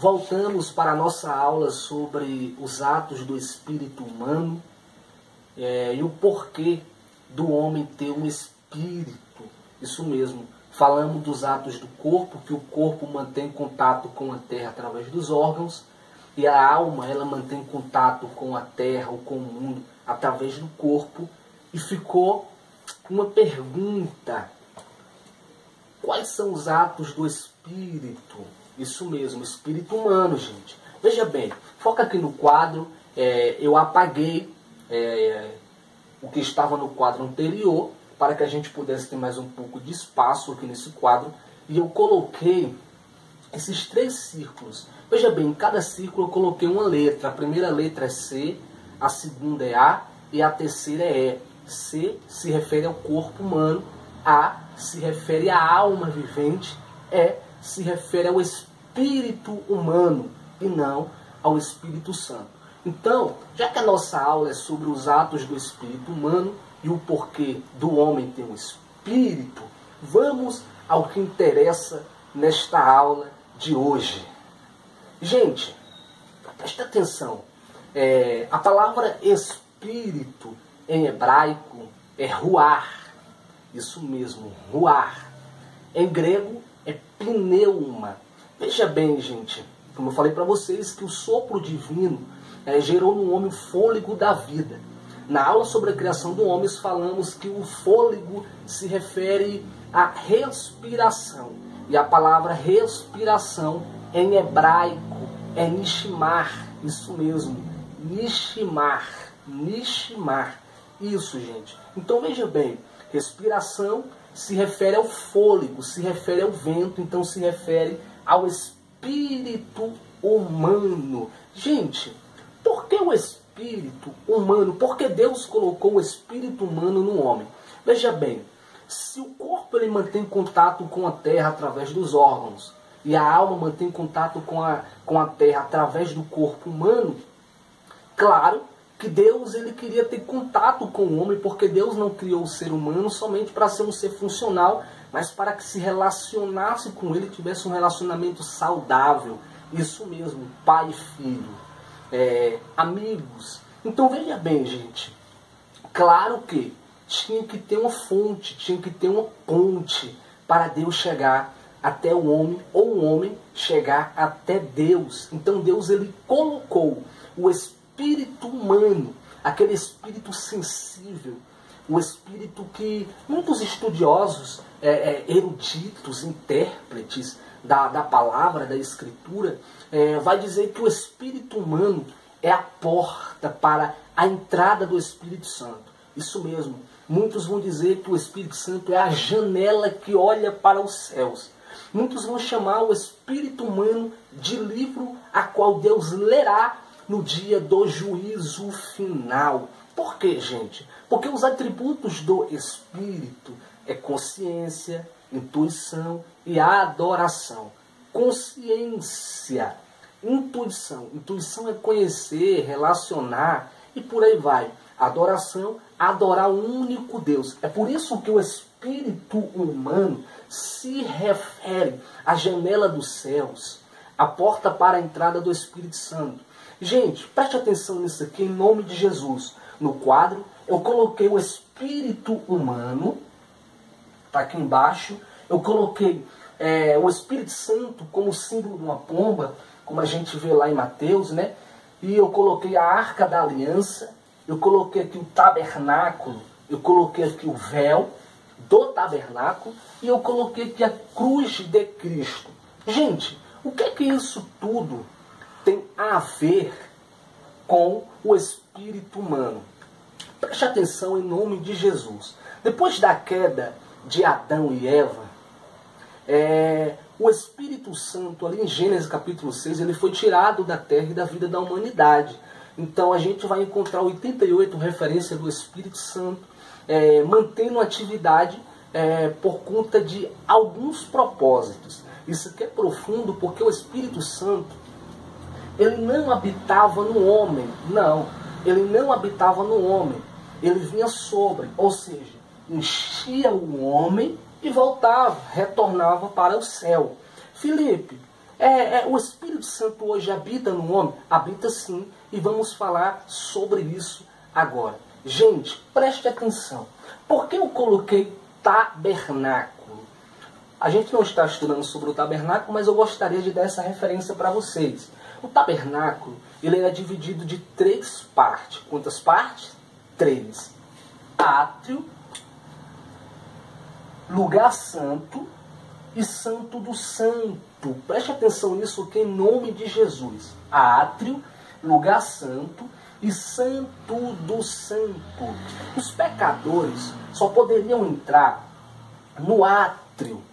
voltamos para a nossa aula sobre os atos do espírito humano e o porquê do homem ter um espírito. Isso mesmo, falamos dos atos do corpo, que o corpo mantém contato com a terra através dos órgãos, e a alma ela mantém contato com a terra ou com o mundo através do corpo. E ficou uma pergunta: quais são os atos do espírito? Isso mesmo, espírito humano, gente. Veja bem, foca aqui no quadro. Eu apaguei o que estava no quadro anterior para que a gente pudesse ter mais um pouco de espaço aqui nesse quadro. E eu coloquei esses 3 círculos. Veja bem, em cada círculo eu coloquei uma letra. A primeira letra é C, a segunda é A e a terceira é E. C se refere ao corpo humano, A se refere à alma vivente, E se refere ao espírito humano e não ao Espírito Santo. Então, já que a nossa aula é sobre os atos do espírito humano e o porquê do homem ter um espírito, vamos ao que interessa nesta aula de hoje. Gente, presta atenção. A palavra espírito em hebraico é ruar. Isso mesmo, ruar. Em grego é pneuma. Veja bem, gente, como eu falei para vocês, que o sopro divino gerou no homem o fôlego da vida. Na aula sobre a criação do homem, falamos que o fôlego se refere à respiração. E a palavra respiração em hebraico é nishmar. Isso mesmo, nishmar. Nishmar. Isso, gente. Então veja bem, respiração se refere ao fôlego, se refere ao vento, então se refere ao espírito humano. Gente, por que o espírito humano? Por que Deus colocou o espírito humano no homem? Veja bem, se o corpo ele mantém contato com a terra através dos órgãos e a alma mantém contato com a terra através do corpo humano, claro que Deus ele queria ter contato com o homem, porque Deus não criou o ser humano somente para ser um ser funcional, mas para que se relacionasse com ele, tivesse um relacionamento saudável. Isso mesmo, pai e filho, amigos. Então veja bem, gente, claro que tinha que ter uma fonte, tinha que ter uma ponte para Deus chegar até o homem, ou o homem chegar até Deus. Então Deus ele colocou o espírito humano, aquele espírito sensível, o espírito que muitos estudiosos, eruditos, intérpretes da palavra, da escritura, vai dizer que o espírito humano é a porta para a entrada do Espírito Santo. Isso mesmo, muitos vão dizer que o Espírito Santo é a janela que olha para os céus. Muitos vão chamar o espírito humano de livro a qual Deus lerá no dia do juízo final. Por quê, gente? Porque os atributos do Espírito é consciência, intuição e adoração. Consciência, intuição. Intuição é conhecer, relacionar e por aí vai. Adoração, adorar o único Deus. É por isso que o espírito humano se refere à janela dos céus, a porta para a entrada do Espírito Santo. Gente, preste atenção nisso aqui em nome de Jesus. No quadro, eu coloquei o espírito humano, está aqui embaixo. Eu coloquei o Espírito Santo como símbolo de uma pomba, como a gente vê lá em Mateus, né? E eu coloquei a Arca da Aliança, eu coloquei aqui o tabernáculo, eu coloquei aqui o véu do tabernáculo e eu coloquei aqui a cruz de Cristo. Gente, o que é que isso tudo tem a ver com o espírito humano? Preste atenção em nome de Jesus. Depois da queda de Adão e Eva, o Espírito Santo, ali em Gênesis capítulo 6, ele foi tirado da terra e da vida da humanidade. Então a gente vai encontrar 88 referências do Espírito Santo, mantendo atividade por conta de alguns propósitos. Isso aqui é profundo porque o Espírito Santo, ele não habitava no homem, não. Ele não habitava no homem. Ele vinha sobre, ou seja, enchia o homem e voltava, retornava para o céu. Filipe, O Espírito Santo hoje habita no homem? Habita sim, e vamos falar sobre isso agora. Gente, preste atenção. Por que eu coloquei tabernáculo? A gente não está estudando sobre o tabernáculo, mas eu gostaria de dar essa referência para vocês. O tabernáculo, ele era dividido de 3 partes. Quantas partes? 3. Átrio, lugar santo e santo do santo. Preste atenção nisso, que em nome de Jesus. Átrio, lugar santo e santo do santo. Os pecadores só poderiam entrar no átrio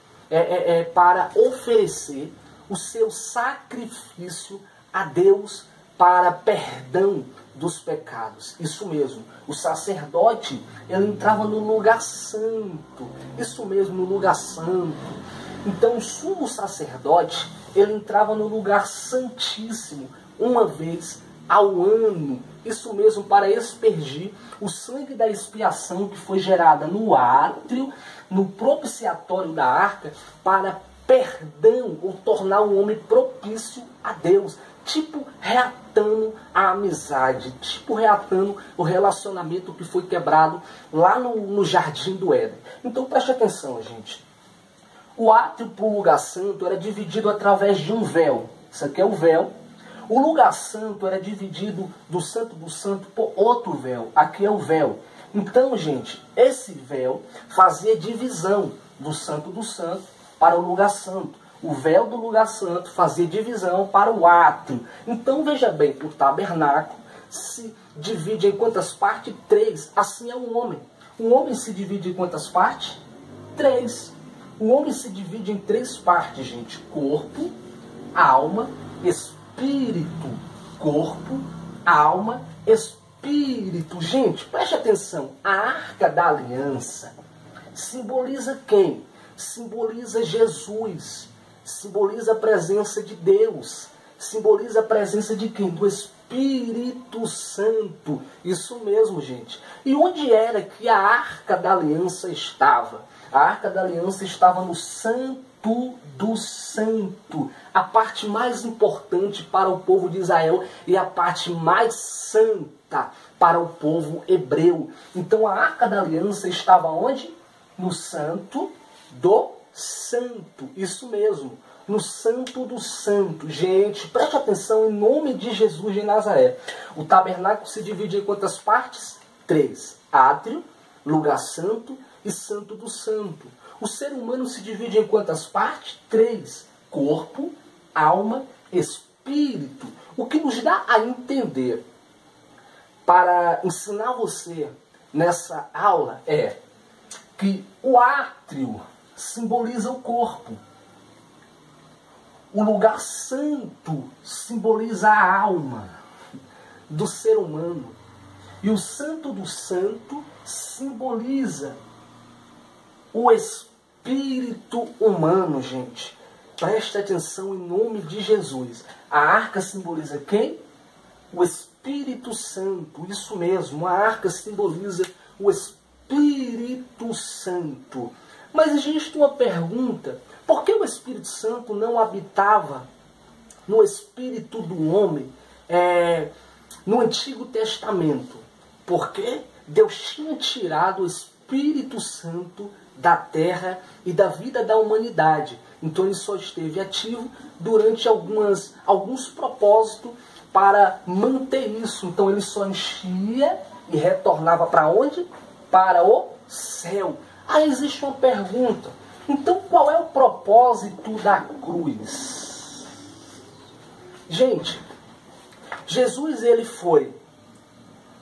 para oferecer o seu sacrifício a Deus para perdão dos pecados. Isso mesmo, o sacerdote, ele entrava no lugar santo. Isso mesmo, no lugar santo. Então o sumo sacerdote, ele entrava no lugar santíssimo uma vez ao ano. Isso mesmo, para aspergir o sangue da expiação que foi gerada no átrio, no propiciatório da arca, para perdão, ou tornar o homem propício a Deus. Tipo reatando a amizade, tipo reatando o relacionamento que foi quebrado lá no Jardim do Éden. Então preste atenção, gente. O átrio para o lugar santo era dividido através de um véu. Isso aqui é o véu. O lugar santo era dividido do santo por outro véu. Aqui é o véu. Então, gente, esse véu fazia divisão do santo para o lugar santo. O véu do lugar santo fazia divisão para o átrio. Então, veja bem, o tabernáculo se divide em quantas partes? 3. Assim é o homem. O homem se divide em quantas partes? 3. O homem se divide em 3 partes, gente. Corpo, alma, espírito. Corpo, alma, espírito. Gente, preste atenção. A arca da aliança simboliza quem? Simboliza Jesus. Simboliza a presença de Deus. Simboliza a presença de quem? Do Espírito Santo. Isso mesmo, gente. E onde era que a arca da aliança estava? A arca da aliança estava no Santo do Santo. A parte mais importante para o povo de Israel e a parte mais santa para o povo hebreu. Então a arca da aliança estava onde? No Santo do Santo. Isso mesmo. No Santo do Santo. Gente, preste atenção em nome de Jesus de Nazaré. O tabernáculo se divide em quantas partes? 3. Átrio, lugar santo e santo do santo. O ser humano se divide em quantas partes? 3. Corpo, alma, espírito. O que nos dá a entender para ensinar você nessa aula é que o átrio simboliza o corpo. O lugar santo simboliza a alma do ser humano. E o santo do santo simboliza o espírito humano, gente. Preste atenção em nome de Jesus. A arca simboliza quem? O Espírito Santo. Isso mesmo, a arca simboliza o Espírito Santo. Mas existe uma pergunta. Por que o Espírito Santo não habitava no espírito do homem no Antigo Testamento? Porque Deus tinha tirado o Espírito Santo da terra e da vida da humanidade. Então ele só esteve ativo durante alguns propósitos para manter isso. Então ele só enchia e retornava para onde? Para o céu. Aí existe uma pergunta. Então qual é o propósito da cruz? Gente, Jesus ele foi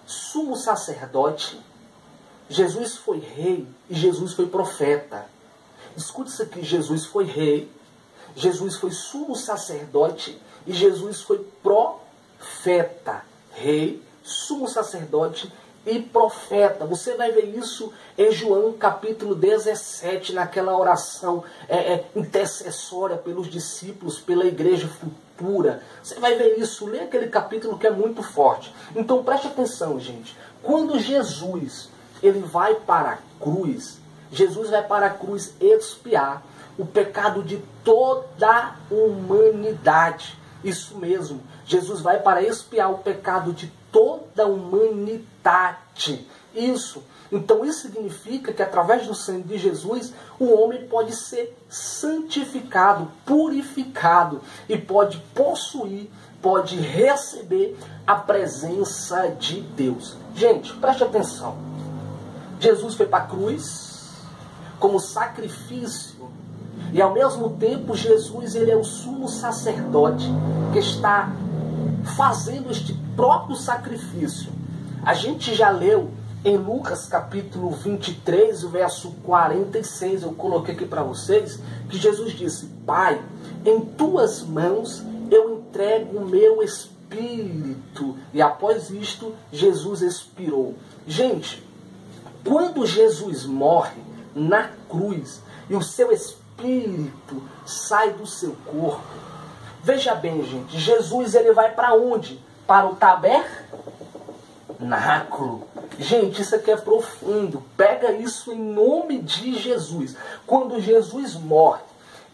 sumo sacerdote, Jesus foi rei e Jesus foi profeta. Escute isso aqui, Jesus foi rei, Jesus foi sumo sacerdote e Jesus foi profeta. Rei, sumo sacerdote e profeta. Você vai ver isso em João capítulo 17, naquela oração intercessória pelos discípulos, pela igreja futura. Você vai ver isso, lê aquele capítulo que é muito forte. Então preste atenção, gente. Quando Jesus ele vai para a cruz, Jesus vai para a cruz expiar o pecado de toda a humanidade. Isso mesmo, Jesus vai para expiar o pecado de toda a humanidade. Isso. Então isso significa que através do sangue de Jesus, o homem pode ser santificado, purificado e pode possuir, pode receber a presença de Deus. Gente, preste atenção. Jesus foi para a cruz como sacrifício e ao mesmo tempo Jesus ele é o sumo sacerdote que está fazendo este próprio sacrifício. A gente já leu em Lucas capítulo 23, o verso 46, eu coloquei aqui para vocês, que Jesus disse: Pai, em tuas mãos eu entrego o meu espírito. E após isto, Jesus expirou. Gente, quando Jesus morre na cruz e o seu espírito sai do seu corpo, veja bem, gente, Jesus ele vai para onde? Para o tabernáculo. Gente, isso aqui é profundo. Pega isso em nome de Jesus. Quando Jesus morre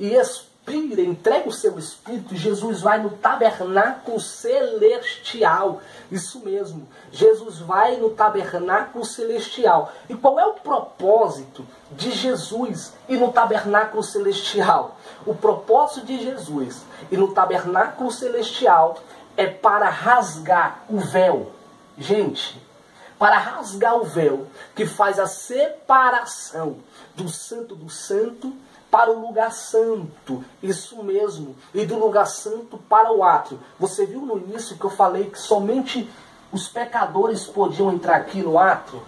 e expira, entrega o seu espírito, Jesus vai no tabernáculo celestial. Isso mesmo. Jesus vai no tabernáculo celestial. E qual é o propósito de Jesus ir no tabernáculo celestial? O propósito de Jesus ir no tabernáculo celestial é para rasgar o véu. Gente, para rasgar o véu que faz a separação do santo para o lugar santo. Isso mesmo. E do lugar santo para o átrio. Você viu no início que eu falei que somente os pecadores podiam entrar aqui no átrio?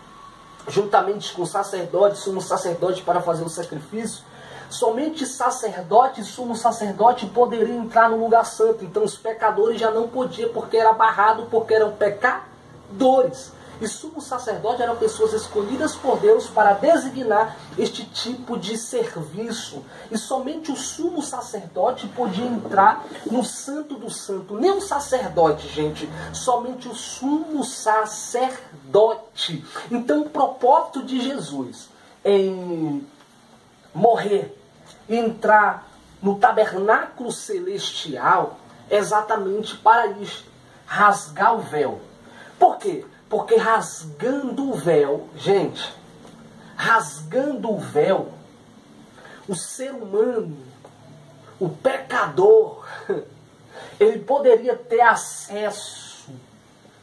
Juntamente com o sacerdote, sumo sacerdote para fazer o sacrifício. Somente sacerdote e sumo sacerdote poderiam entrar no lugar santo. Então os pecadores já não podiam porque era barrado, porque eram pecadores. E sumo sacerdote eram pessoas escolhidas por Deus para designar este tipo de serviço. E somente o sumo sacerdote podia entrar no santo do santo. Nem o sacerdote, gente. Somente o sumo sacerdote. Então o propósito de Jesus em morrer e entrar no tabernáculo celestial é exatamente para isso. Rasgar o véu. Por quê? Porque rasgando o véu, gente, rasgando o véu, o ser humano, o pecador, ele poderia ter acesso,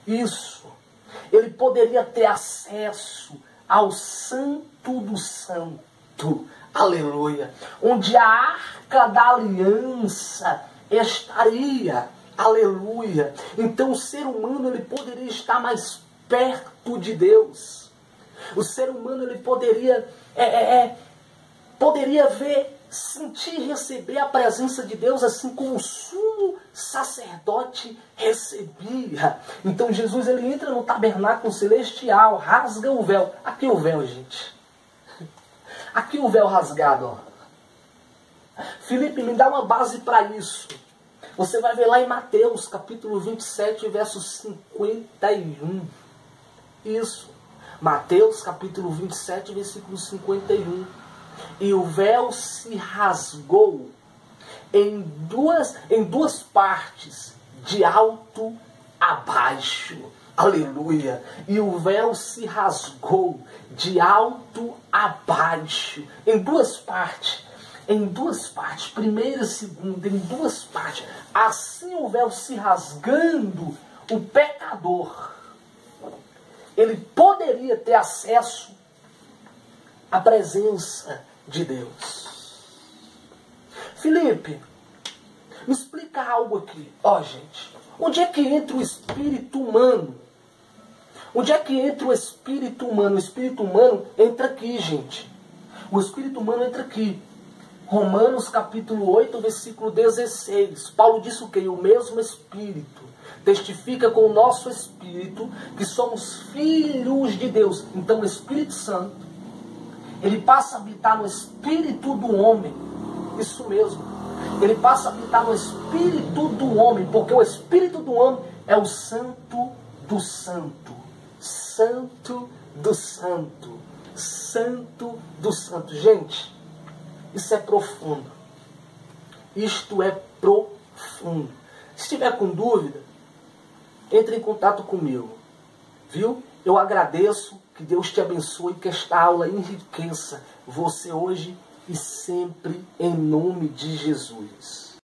ele poderia ter acesso ao santo do santo, aleluia, onde a arca da aliança estaria, aleluia. Então o ser humano ele poderia estar mais perto de Deus. O ser humano ele poderia ver, sentir, receber a presença de Deus assim como o sumo sacerdote recebia. Então Jesus ele entra no tabernáculo celestial, rasga o véu. Aqui o véu, gente. Aqui o véu rasgado, ó. Felipe, me dá uma base para isso. Você vai ver lá em Mateus, capítulo 27, verso 51. Isso. Mateus, capítulo 27, versículo 51. E o véu se rasgou em duas partes, de alto a baixo. Aleluia. E o véu se rasgou de alto a baixo. Em duas partes. Em duas partes. Primeira e segunda. Em duas partes. Assim o véu se rasgando, o pecador, ele poderia ter acesso à presença de Deus. Felipe, me explica algo aqui. Ó, gente. Onde é que entra o espírito humano? Onde é que entra o espírito humano? O espírito humano entra aqui, gente. O espírito humano entra aqui. Romanos capítulo 8, versículo 16. Paulo disse o quê? O mesmo espírito testifica com o nosso espírito que somos filhos de Deus. Então o Espírito Santo, ele passa a habitar no espírito do homem. Isso mesmo. Ele passa a habitar no espírito do homem, porque o espírito do homem é o santo do santo. Santo do santo. Santo do santo. Gente, Isso é profundo. Isto é profundo. Se tiver com dúvida, entre em contato comigo. Viu? Eu agradeço, que Deus te abençoe, que esta aula enriqueça você hoje e sempre, em nome de Jesus.